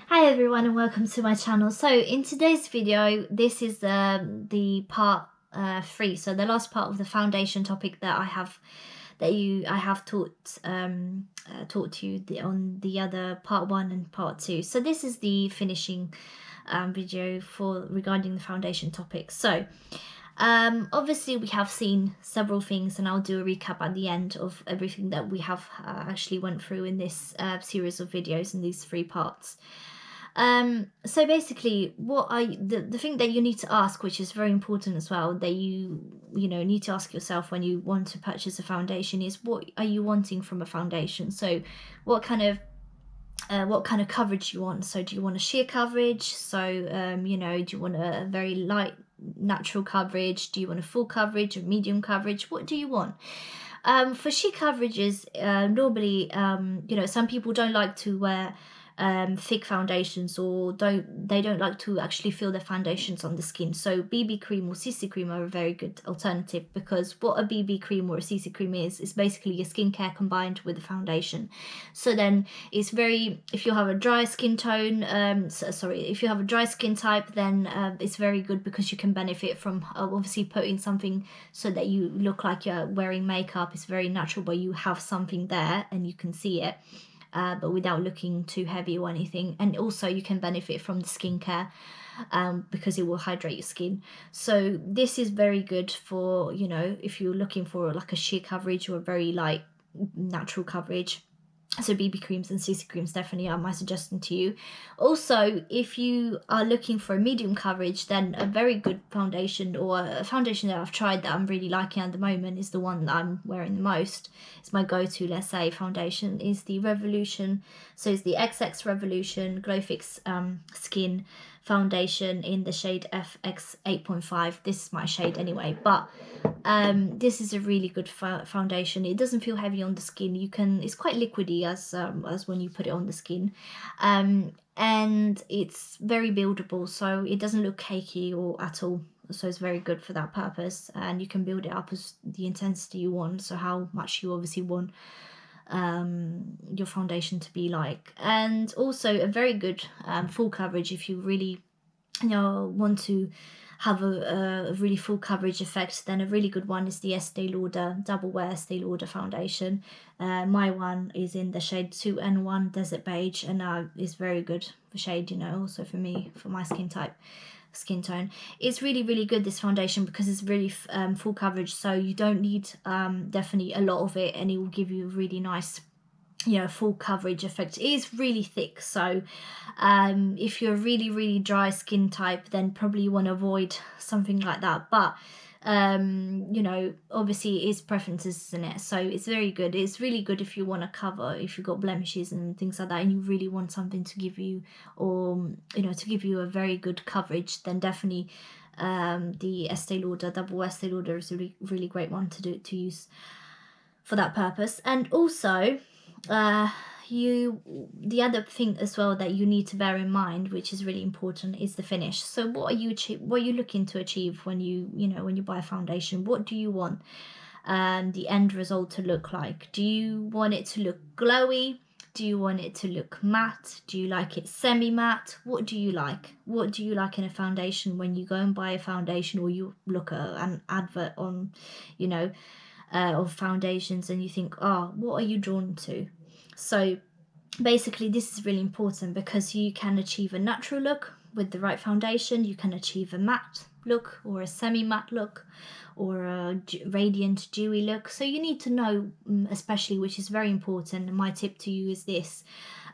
Hi everyone and welcome to my channel. So in today's video, this is the part 3, so the last part of the foundation topic that I have taught you on the other part 1 and part 2. So this is the finishing video regarding the foundation topic. So obviously we have seen several things, and I'll do a recap at the end of everything that we have actually went through in this series of videos in these 3 parts. So basically, what are the thing that you need to ask, which is very important as well, that you need to ask yourself when you want to purchase a foundation, is what are you wanting from a foundation? So what kind of coverage you want. So do you want a sheer coverage? So do you want a very light natural coverage? Do you want a full coverage or medium coverage? What do you want? For sheer coverages, normally some people don't like to wear thick foundations, or they don't like to actually feel their foundations on the skin. So BB cream or CC cream are a very good alternative, because what a BB cream or a CC cream is basically your skincare combined with the foundation. So then it's very, if you have a dry skin tone, if you have a dry skin type, then it's very good, because you can benefit from obviously putting something so that you look like you're wearing makeup. It's very natural, but you have something there and you can see it. But without looking too heavy or anything. And also you can benefit from the skincare because it will hydrate your skin. So this is very good for, if you're looking for like a sheer coverage or a very light natural coverage. So BB creams and CC creams definitely are my suggestion to you. Also, if you are looking for a medium coverage, then a very good foundation, or a foundation that I've tried that I'm really liking at the moment, is the one that I'm wearing the most. It's my go-to, let's say, foundation, is the Revolution. So it's the XX Revolution Glow Fix Skin foundation in the shade FX 8.5. This is my shade anyway, but this is a really good foundation. It doesn't feel heavy on the skin. It's quite liquidy as when you put it on the skin, and it's very buildable, so it doesn't look cakey or at all. So it's very good for that purpose, and you can build it up as the intensity you want, so how much you obviously want your foundation to be like. And also a very good full coverage, if you really want to have a really full coverage effect, then a really good one is the Estee Lauder Double Wear Estee Lauder foundation. My one is in the shade 2N1 Desert Beige, and is very good for shade, also for me, for my skin tone. It's really, really good, this foundation, because it's really full coverage, so you don't need definitely a lot of it, and it will give you a really nice full coverage effect. It is really thick, so if you're a really, really dry skin type, then probably you want to avoid something like that. But obviously it is preferences, isn't it? So it's very good. It's really good if you want to cover, if you've got blemishes and things like that, and you really want something to give you, or to give you a very good coverage, then definitely the Estee Lauder Double Estee Lauder is a really, really great one to use for that purpose. And also the other thing as well that you need to bear in mind, which is really important, is the finish. So what are you looking to achieve when you buy a foundation? What do you want the end result to look like? Do you want it to look glowy? Do you want it to look matte? Do you like it semi-matte? What do you like? What do you like in a foundation when you go and buy a foundation, or you look at an advert on of foundations, and you think, what are you drawn to? So basically this is really important, because you can achieve a natural look with the right foundation. You can achieve a matte look, or a semi-matte look, or a radiant dewy look. So you need to know, especially, which is very important, and my tip to you is this.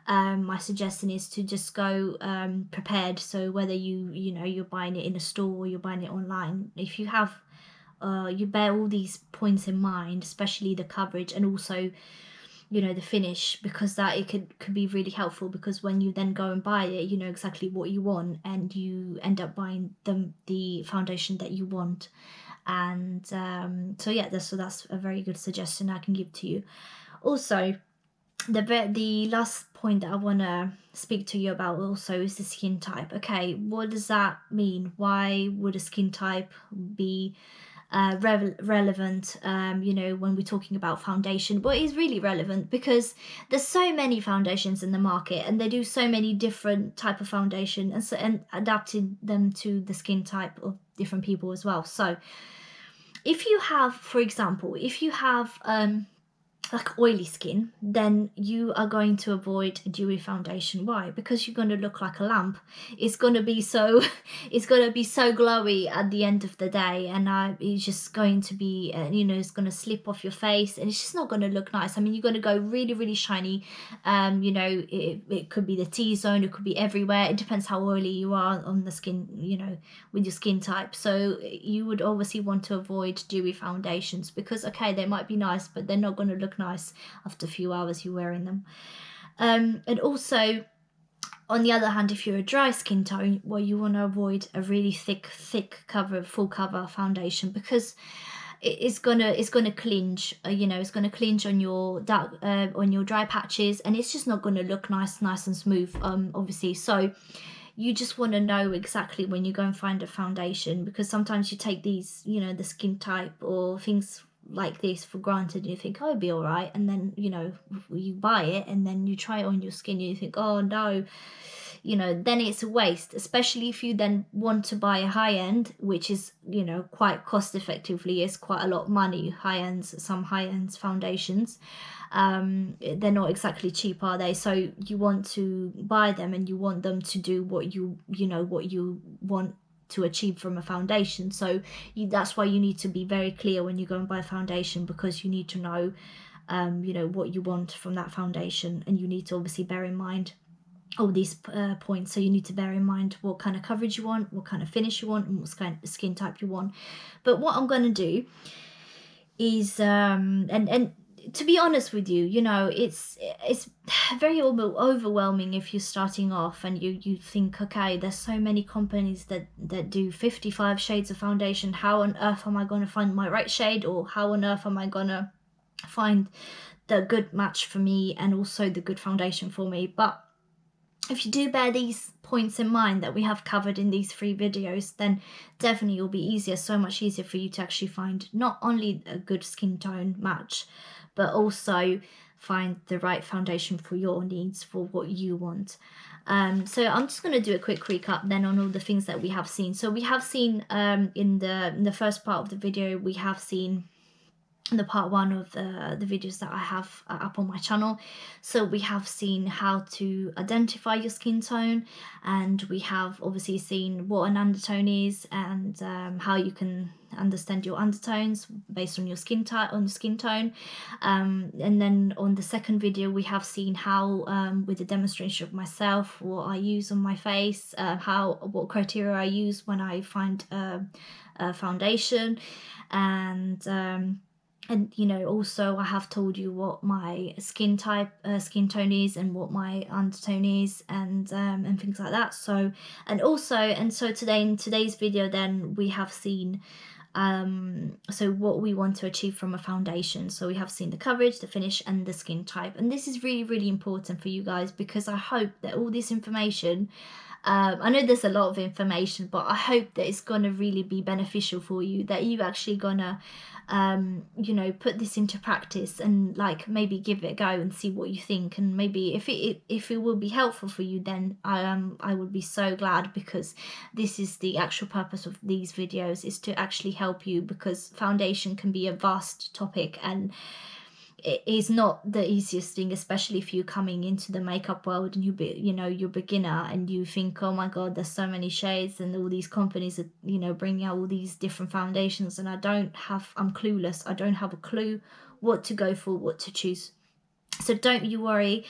My suggestion is to just go prepared. So whether you're buying it in a store or you're buying it online, if you have you bear all these points in mind, especially the coverage, and also the finish, because that it could be really helpful, because when you then go and buy it, you know exactly what you want, and you end up buying the foundation that you want. And that's a very good suggestion I can give to you. Also, the last point that I want to speak to you about also is the skin type. Okay, what does that mean? Why would a skin type be relevant, you know, when we're talking about foundation, but it's really relevant because there's so many foundations in the market, and they do so many different type of foundation, and adapting them to the skin type of different people as well. So if you have, for example, if you have like oily skin, then you are going to avoid a dewy foundation. Why? Because you're going to look like a lamp. It's going to be so it's going to be so glowy at the end of the day, and it's just going to be you know, it's going to slip off your face, and it's just not going to look nice. I mean, you're going to go really, really shiny. You know, it could be the T-zone, it could be everywhere. It depends how oily you are on the skin, you know, with your skin type. So you would obviously want to avoid dewy foundations, because okay, they might be nice, but they're not going to look nice after a few hours you're wearing them. And also, on the other hand, if you're a dry skin tone, well, you want to avoid a really thick full cover foundation, because it's gonna clinch, you know, it's gonna clinch on your dark on your dry patches, and it's just not gonna look nice and smooth, obviously. So you just want to know exactly when you go and find a foundation, because sometimes you take these, you know, the skin type or things like this for granted, and you think, oh, it'll be all right, and then, you know, you buy it and then you try it on your skin and you think, oh no, you know, then it's a waste, especially if you then want to buy a high end, which is, you know, quite cost effectively, is quite a lot of money. Some high ends foundations, they're not exactly cheap, are they? So you want to buy them, and you want them to do what you know, what you want to achieve from a foundation. So that's why you need to be very clear when you go and buy a foundation, because you need to know, you know, what you want from that foundation, and you need to obviously bear in mind all these points. So you need to bear in mind what kind of coverage you want, what kind of finish you want, and what kind of skin type you want. But what I'm going to do is and to be honest with you, you know, it's very overwhelming if you're starting off and you think, okay, there's so many companies that do 55 shades of foundation. How on earth am I going to find my right shade, or how on earth am I going to find the good match for me and also the good foundation for me? But if you do bear these points in mind that we have covered in these 3 videos, then definitely it will be easier, so much easier for you to actually find not only a good skin tone match, but also find the right foundation for your needs, for what you want. So I'm just going to do a quick recap then on all the things that we have seen. So we have seen in the first part of the video, we have seen the part 1 of the videos that I have up on my channel. So we have seen how to identify your skin tone, and we have obviously seen what an undertone is, and how you can understand your undertones based on your skin type, on your skin tone. And then on the second video, we have seen how with the demonstration of myself, what I use on my face, what criteria I use when I find a foundation, and you know, also I have told you what my skin tone is, and what my undertone is, and things like that. So today, in today's video, then we have seen so what we want to achieve from a foundation. So we have seen the coverage, the finish, and the skin type, and this is really, really important for you guys, because I hope that all this information, I know there's a lot of information, but I hope that it's gonna really be beneficial for you, that you're actually gonna you know, put this into practice, and like maybe give it a go and see what you think. And maybe if it will be helpful for you, then I would be so glad, because this is the actual purpose of these videos, is to actually help you, because foundation can be a vast topic, and it is not the easiest thing, especially if you're coming into the makeup world and you're beginner, and you think, oh my god, there's so many shades, and all these companies are, you know, bringing out all these different foundations, and I'm clueless. I don't have a clue what to go for, what to choose. So don't you worry.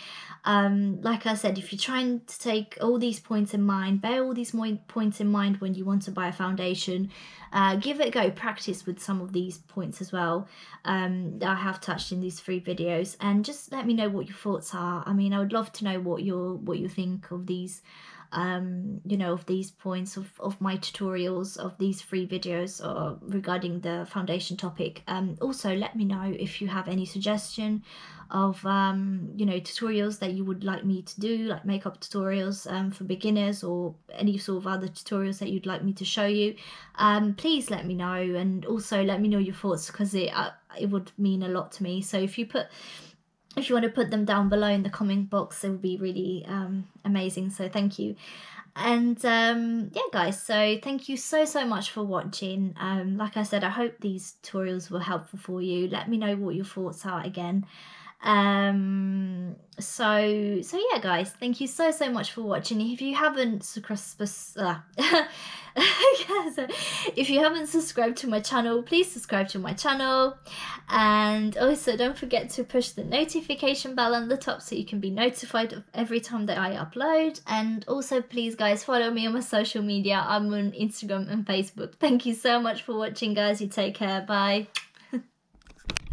Like I said, if you're trying to take all these points in mind, bear all these points in mind when you want to buy a foundation, give it a go, practice with some of these points as well, that I have touched in these 3 videos, and just let me know what your thoughts are. I mean, I would love to know what you think of these you know, of these points of my tutorials, of these free videos regarding the foundation topic. Also let me know if you have any suggestion of you know, tutorials that you would like me to do, like makeup tutorials for beginners, or any sort of other tutorials that you'd like me to show you. Please let me know, and also let me know your thoughts, because it would mean a lot to me. So if you want to put them down below in the comment box, it would be really amazing. So thank you. And yeah guys, so thank you so much for watching. Like I said, I hope these tutorials were helpful for you. Let me know what your thoughts are again. So yeah guys, thank you so much for watching. If you haven't if you haven't subscribed to my channel, please subscribe to my channel, and also don't forget to push the notification bell on the top so you can be notified of every time that I upload. And also please guys, follow me on my social media. I'm on Instagram and Facebook. Thank you so much for watching guys. You take care. Bye.